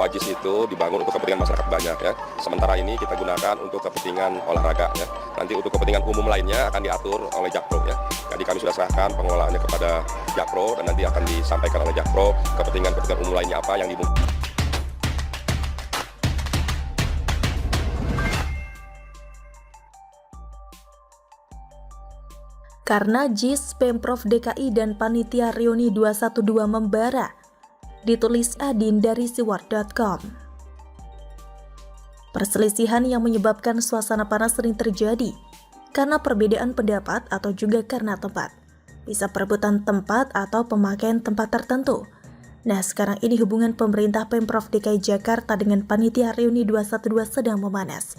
bahwa JIS itu dibangun untuk kepentingan masyarakat banyak ya. Sementara ini kita gunakan untuk kepentingan olahraga ya. Nanti untuk kepentingan umum lainnya akan diatur oleh Jakpro ya. Jadi kami sudah serahkan pengelolaannya kepada Jakpro dan nanti akan disampaikan oleh Jakpro kepentingan umum lainnya apa yang dimungkinkan. Karena JIS, Pemprov DKI dan Panitia Reuni 212 membara, ditulis Adin dari siwar.com. Perselisihan yang menyebabkan suasana panas sering terjadi karena perbedaan pendapat atau juga karena tempat. Bisa perebutan tempat atau pemakaian tempat tertentu. Nah, sekarang ini hubungan pemerintah Pemprov DKI Jakarta dengan Panitia Reuni 212 sedang memanas.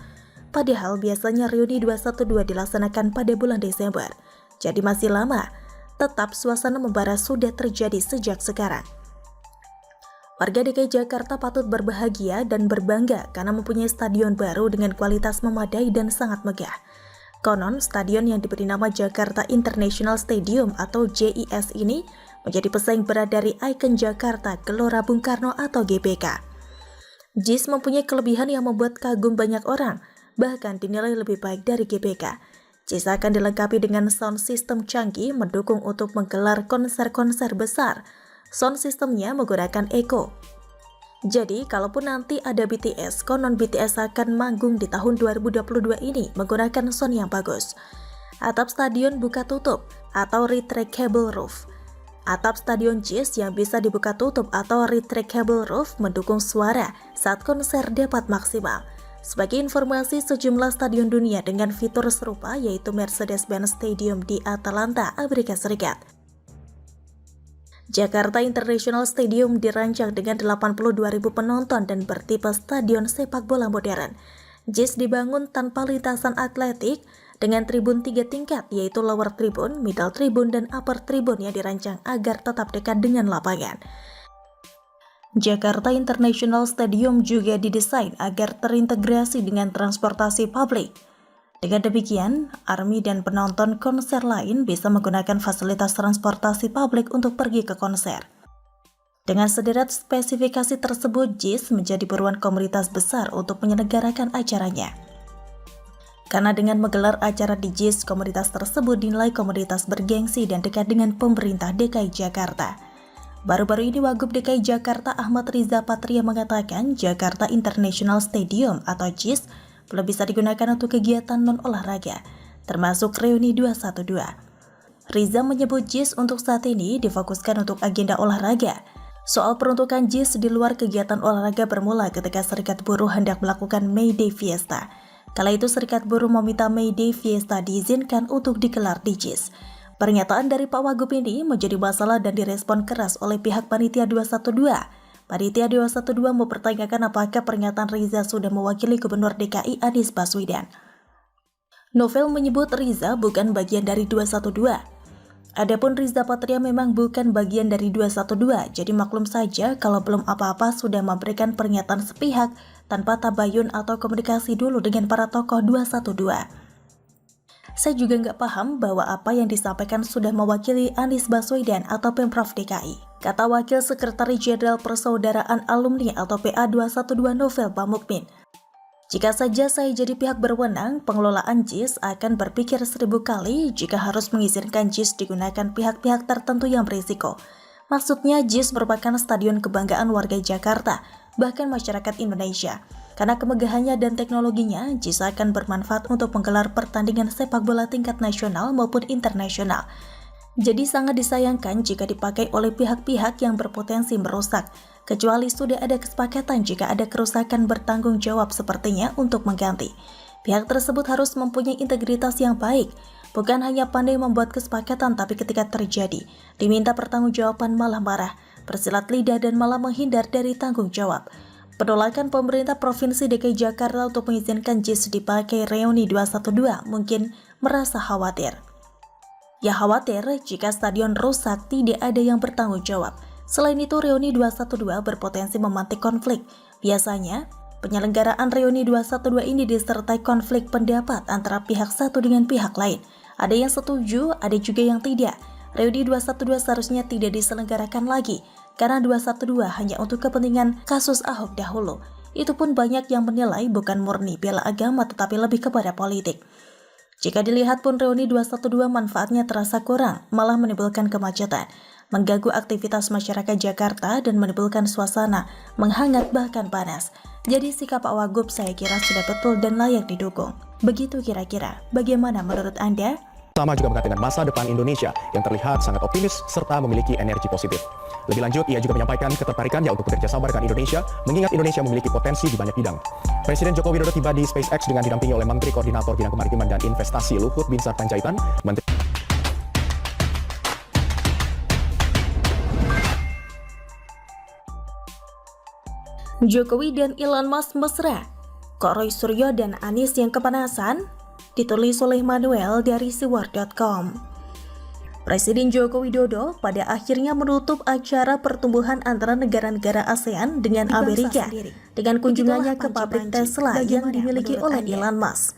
Padahal biasanya Reuni 212 dilaksanakan pada bulan Desember. Jadi masih lama, tetap suasana membara sudah terjadi sejak sekarang. Warga DKI Jakarta patut berbahagia dan berbangga karena mempunyai stadion baru dengan kualitas memadai dan sangat megah. Konon, stadion yang diberi nama Jakarta International Stadium atau JIS ini menjadi pesaing berat dari ikon Jakarta, Gelora Bung Karno atau GBK. JIS mempunyai kelebihan yang membuat kagum banyak orang, bahkan dinilai lebih baik dari GBK. JIS akan dilengkapi dengan sound system canggih mendukung untuk menggelar konser-konser besar. Sound systemnya menggunakan Echo. Jadi, kalaupun nanti ada BTS, konon BTS akan manggung di tahun 2022 ini menggunakan sound yang bagus. Atap stadion buka tutup atau retractable roof. Atap stadion JIS yang bisa dibuka tutup atau retractable roof mendukung suara saat konser dapat maksimal. Sebagai informasi, sejumlah stadion dunia dengan fitur serupa yaitu Mercedes-Benz Stadium di Atlanta, Amerika Serikat. Jakarta International Stadium dirancang dengan 82.000 penonton dan bertipe stadion sepak bola modern. JIS dibangun tanpa lintasan atletik dengan tribun 3 tingkat yaitu lower tribun, middle tribun, dan upper tribun yang dirancang agar tetap dekat dengan lapangan. Jakarta International Stadium juga didesain agar terintegrasi dengan transportasi publik. Dengan demikian, ARMY dan penonton konser lain bisa menggunakan fasilitas transportasi publik untuk pergi ke konser. Dengan sederet spesifikasi tersebut, JIS menjadi buruan komunitas besar untuk menyelenggarakan acaranya. Karena dengan menggelar acara di JIS, komunitas tersebut dinilai komunitas bergengsi dan dekat dengan pemerintah DKI Jakarta. Baru-baru ini Wagub DKI Jakarta Ahmad Riza Patria mengatakan Jakarta International Stadium atau JIS belum bisa digunakan untuk kegiatan non-olahraga, termasuk Reuni 212. Riza menyebut JIS untuk saat ini difokuskan untuk agenda olahraga. Soal peruntukan JIS di luar kegiatan olahraga bermula ketika Serikat Buruh hendak melakukan May Day Fiesta. Kala itu Serikat Buruh meminta May Day Fiesta diizinkan untuk digelar di JIS. Pernyataan dari Pak Wagub ini menjadi masalah dan direspon keras oleh pihak Panitia 212. Panitia 212 mempertanyakan apakah pernyataan Riza sudah mewakili Gubernur DKI Anies Baswedan. Novel menyebut Riza bukan bagian dari 212. Adapun Riza Patria memang bukan bagian dari 212, jadi maklum saja kalau belum apa-apa sudah memberikan pernyataan sepihak tanpa tabayun atau komunikasi dulu dengan para tokoh 212. Saya juga nggak paham bahwa apa yang disampaikan sudah mewakili Anies Baswedan atau Pemprov DKI, kata Wakil Sekretaris Jenderal Persaudaraan Alumni atau PA212 Novel Pamukmin. Jika saja saya jadi pihak berwenang, pengelolaan JIS akan berpikir 1000 kali jika harus mengizinkan JIS digunakan pihak-pihak tertentu yang berisiko. Maksudnya JIS merupakan stadion kebanggaan warga Jakarta, bahkan masyarakat Indonesia. Karena kemegahannya dan teknologinya, JIS akan bermanfaat untuk menggelar pertandingan sepak bola tingkat nasional maupun internasional. Jadi sangat disayangkan jika dipakai oleh pihak-pihak yang berpotensi merusak, kecuali sudah ada kesepakatan jika ada kerusakan bertanggung jawab sepertinya untuk mengganti. Pihak tersebut harus mempunyai integritas yang baik, bukan hanya pandai membuat kesepakatan tapi ketika terjadi, diminta pertanggungjawaban malah marah, bersilat lidah dan malah menghindar dari tanggung jawab. Penolakan pemerintah Provinsi DKI Jakarta untuk mengizinkan JIS dipakai Reuni 212 mungkin merasa khawatir. Ya khawatir jika stadion rusak tidak ada yang bertanggung jawab. Selain itu Reuni 212 berpotensi memantik konflik. Biasanya, penyelenggaraan Reuni 212 ini disertai konflik pendapat antara pihak satu dengan pihak lain. Ada yang setuju, ada juga yang tidak. Reuni 212 seharusnya tidak diselenggarakan lagi karena 212 hanya untuk kepentingan kasus Ahok dahulu. Itu pun banyak yang menilai bukan murni bela agama tetapi lebih kepada politik. Jika dilihat pun reuni 212 manfaatnya terasa kurang, malah menimbulkan kemacetan, mengganggu aktivitas masyarakat Jakarta dan menimbulkan suasana menghangat bahkan panas. Jadi sikap Pak Wagub saya kira sudah betul dan layak didukung. Begitu kira-kira, bagaimana menurut Anda? Sama juga berkaitan dengan masa depan Indonesia yang terlihat sangat optimis serta memiliki energi positif. Lebih lanjut, ia juga menyampaikan ketertarikannya untuk bekerja sama dengan Indonesia, mengingat Indonesia memiliki potensi di banyak bidang. Presiden Joko Widodo tiba di SpaceX dengan didampingi oleh Menteri Koordinator Bidang Kemaritiman dan Investasi Luhut Binsar Panjaitan, Menteri Jokowi dan Elon Musk mesra. Kok Roy Suryo dan Anies yang kepanasan? Ditulis oleh Manuel dari siwar.com. Presiden Joko Widodo pada akhirnya menutup acara pertumbuhan antara negara-negara ASEAN dengan Amerika dengan kunjungannya ke pabrik Tesla yang dimiliki oleh Elon Musk.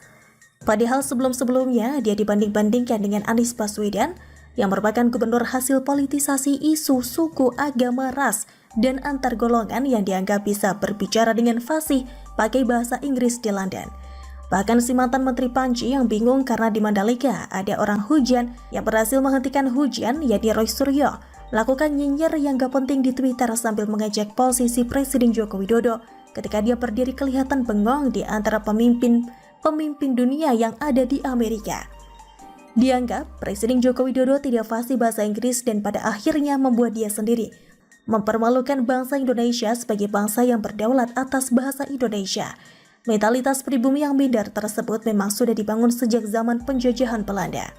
Padahal sebelum-sebelumnya dia dibanding-bandingkan dengan Anies Baswedan yang merupakan gubernur hasil politisasi isu suku, agama, ras, dan antar golongan yang dianggap bisa berbicara dengan fasih pakai bahasa Inggris di London. Bahkan si mantan Menteri Panji yang bingung karena di Mandalika ada orang hujan yang berhasil menghentikan hujan, yakni Roy Suryo, melakukan nyinyir yang gak penting di Twitter sambil mengejek posisi Presiden Joko Widodo ketika dia berdiri kelihatan bengong di antara pemimpin dunia yang ada di Amerika. Dianggap Presiden Joko Widodo tidak fasih bahasa Inggris dan pada akhirnya membuat dia sendiri mempermalukan bangsa Indonesia sebagai bangsa yang berdaulat atas bahasa Indonesia. Mentalitas pribumi yang minder tersebut memang sudah dibangun sejak zaman penjajahan Belanda.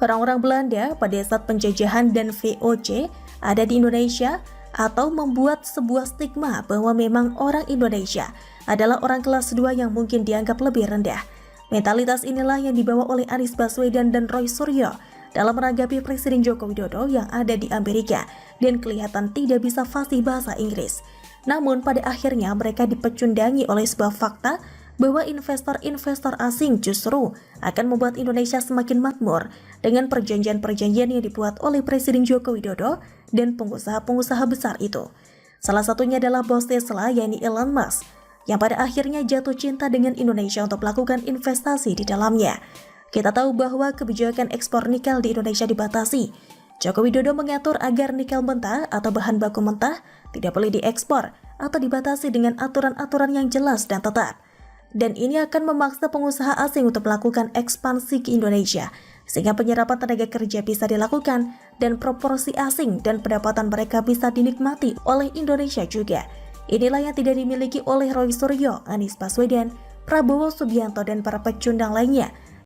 Orang-orang Belanda pada saat penjajahan dan VOC ada di Indonesia atau membuat sebuah stigma bahwa memang orang Indonesia adalah orang kelas 2 yang mungkin dianggap lebih rendah. Mentalitas inilah yang dibawa oleh Anies Baswedan dan Roy Suryo dalam menanggapi Presiden Joko Widodo yang ada di Amerika dan kelihatan tidak bisa fasih bahasa Inggris. Namun pada akhirnya mereka dipecundangi oleh sebuah fakta bahwa investor-investor asing justru akan membuat Indonesia semakin makmur dengan perjanjian-perjanjian yang dibuat oleh Presiden Joko Widodo dan pengusaha-pengusaha besar itu. Salah satunya adalah bos Tesla yakni Elon Musk yang pada akhirnya jatuh cinta dengan Indonesia untuk melakukan investasi di dalamnya. Kita tahu bahwa kebijakan ekspor nikel di Indonesia dibatasi. Joko Widodo mengatur agar nikel mentah atau bahan baku mentah tidak boleh diekspor atau dibatasi dengan aturan-aturan yang jelas dan tetap. Dan ini akan memaksa pengusaha asing untuk melakukan ekspansi ke Indonesia, sehingga penyerapan tenaga kerja bisa dilakukan dan proporsi asing dan pendapatan mereka bisa dinikmati oleh Indonesia juga. Inilah yang tidak dimiliki oleh Roy Suryo, Anies Baswedan, Prabowo Subianto, dan para pecundang lainnya.